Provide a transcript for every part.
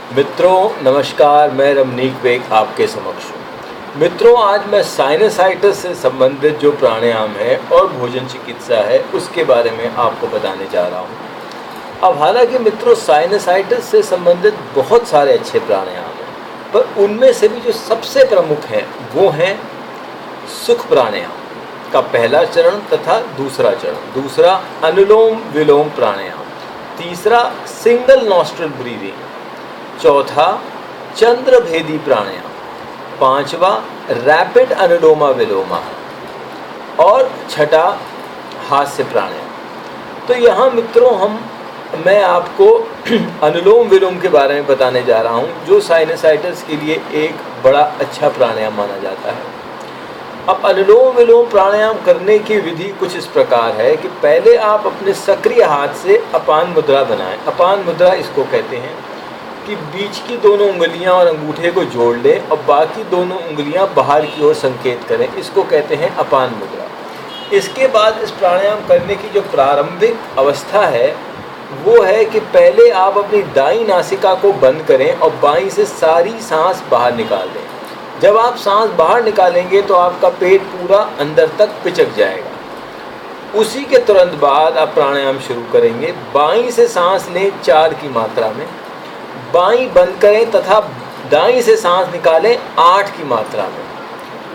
मित्रों नमस्कार, मैं रमनीक बेग आपके समक्ष हूँ। मित्रों, आज मैं साइनसाइटिस से संबंधित जो प्राणायाम है और भोजन चिकित्सा है उसके बारे में आपको बताने जा रहा हूँ। अब हालांकि मित्रों, साइनसाइटिस से संबंधित बहुत सारे अच्छे प्राणायाम हैं, पर उनमें से भी जो सबसे प्रमुख हैं वो हैं सुख प्राणायाम का पहला चरण तथा दूसरा चरण, दूसरा अनुलोम विलोम प्राणायाम, तीसरा सिंगल नॉस्ट्रल ब्रीदिंग, चौथा चंद्रभेदी प्राणायाम, पांचवा रैपिड अनुलोमा विलोमा और छठा हास्य प्राणायाम। तो यहाँ मित्रों मैं आपको अनुलोम विलोम के बारे में बताने जा रहा हूँ, जो साइनसाइटिस के लिए एक बड़ा अच्छा प्राणायाम माना जाता है। अब अनुलोम विलोम प्राणायाम करने की विधि कुछ इस प्रकार है कि पहले आप अपने सक्रिय हाथ से अपान मुद्रा बनाएं। अपान मुद्रा इसको कहते हैं कि बीच की दोनों उंगलियां और अंगूठे को जोड़ लें और बाकी दोनों उंगलियां बाहर की ओर संकेत करें, इसको कहते हैं अपान मुद्रा। इसके बाद इस प्राणायाम करने की जो प्रारंभिक अवस्था है वो है कि पहले आप अपनी दाईं नासिका को बंद करें और बाईं से सारी सांस बाहर निकाल दें। जब आप सांस बाहर निकालेंगे तो आपका पेट पूरा अंदर तक पिचक जाएगा। उसी के तुरंत बाद आप प्राणायाम शुरू करेंगे। बाईं से सांस लें 4 की मात्रा में, बाईं बंद करें तथा दाईं से सांस निकालें 8 की मात्रा में।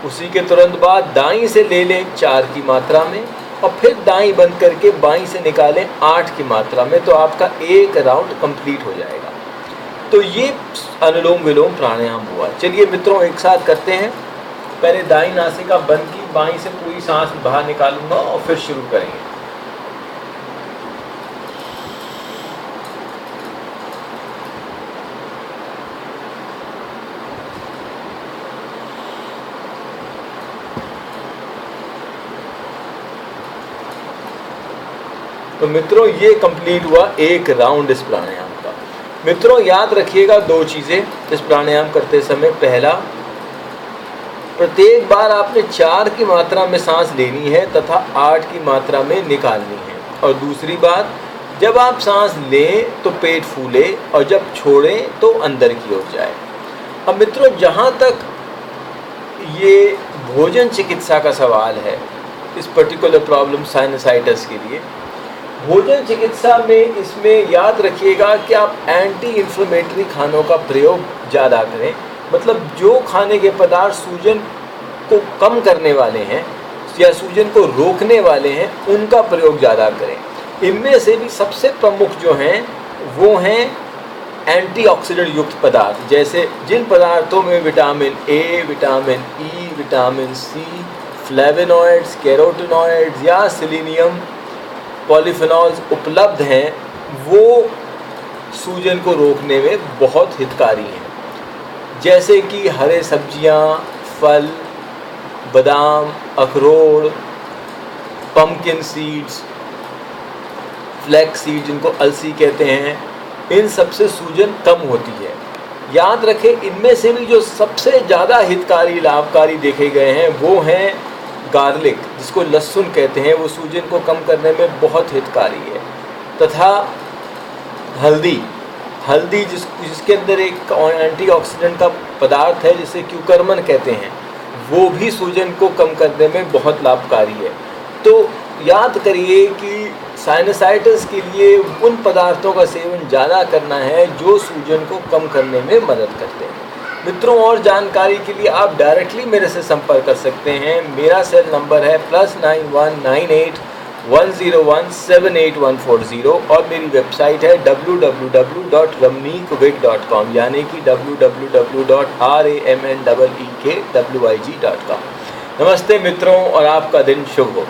उसी के तुरंत बाद दाईं से ले लें 4 की मात्रा में और फिर दाईं बंद करके बाईं से निकालें 8 की मात्रा में। तो आपका एक राउंड कंप्लीट हो जाएगा। तो ये अनुलोम विलोम प्राणायाम हुआ। चलिए मित्रों, एक साथ करते हैं। पहले दाईं नासिका बंद की, बाईं से पूरी सांस बाहर निकालूंगा और फिर शुरू करेंगे। तो मित्रों, ये कंप्लीट हुआ एक राउंड इस प्राणायाम का। मित्रों, याद रखिएगा 2 चीज़ें इस प्राणायाम करते समय। पहला, प्रत्येक बार आपने 4 की मात्रा में सांस लेनी है तथा 8 की मात्रा में निकालनी है। और दूसरी बात, जब आप सांस लें तो पेट फूले और जब छोड़ें तो अंदर की ओर जाए। अब मित्रों, जहाँ तक ये भोजन चिकित्सा का सवाल है, इस पर्टिकुलर प्रॉब्लम साइनसाइटिस के लिए भोजन चिकित्सा में, इसमें याद रखिएगा कि आप एंटी इन्फ्लेमेटरी खानों का प्रयोग ज़्यादा करें। मतलब जो खाने के पदार्थ सूजन को कम करने वाले हैं या सूजन को रोकने वाले हैं, उनका प्रयोग ज़्यादा करें। इनमें से भी सबसे प्रमुख जो हैं वो हैं एंटीऑक्सीडेंट युक्त पदार्थ, जैसे जिन पदार्थों में vitamin A, vitamin E, vitamin C, flavonoids, carotenoids या सेलेनियम, पॉलीफेनॉल्स उपलब्ध हैं, वो सूजन को रोकने में बहुत हितकारी हैं। जैसे कि हरे सब्जियां, फल, बादाम, अखरोट, पम्पकिन सीड्स, फ्लैक्स सीड जिनको अलसी कहते हैं, इन सबसे सूजन कम होती है। याद रखें, इनमें से भी जो सबसे ज़्यादा हितकारी लाभकारी देखे गए हैं वो हैं गार्लिक, जिसको लहसुन कहते हैं, वो सूजन को कम करने में बहुत हितकारी है। तथा हल्दी जिसके अंदर एक एंटीऑक्सीडेंट का पदार्थ है जिसे क्यूकर्मन कहते हैं, वो भी सूजन को कम करने में बहुत लाभकारी है। तो याद करिए कि साइनसाइटिस के लिए उन पदार्थों का सेवन ज़्यादा करना है जो सूजन को कम करने में मदद करते हैं। मित्रों, और जानकारी के लिए आप डायरेक्टली मेरे से संपर्क कर सकते हैं। मेरा सेल नंबर है +9198 101 78140 और मेरी वेबसाइट है www.ramneekwig.com, यानी कि www.ramneekwig.com। नमस्ते मित्रों, और आपका दिन शुभ हो।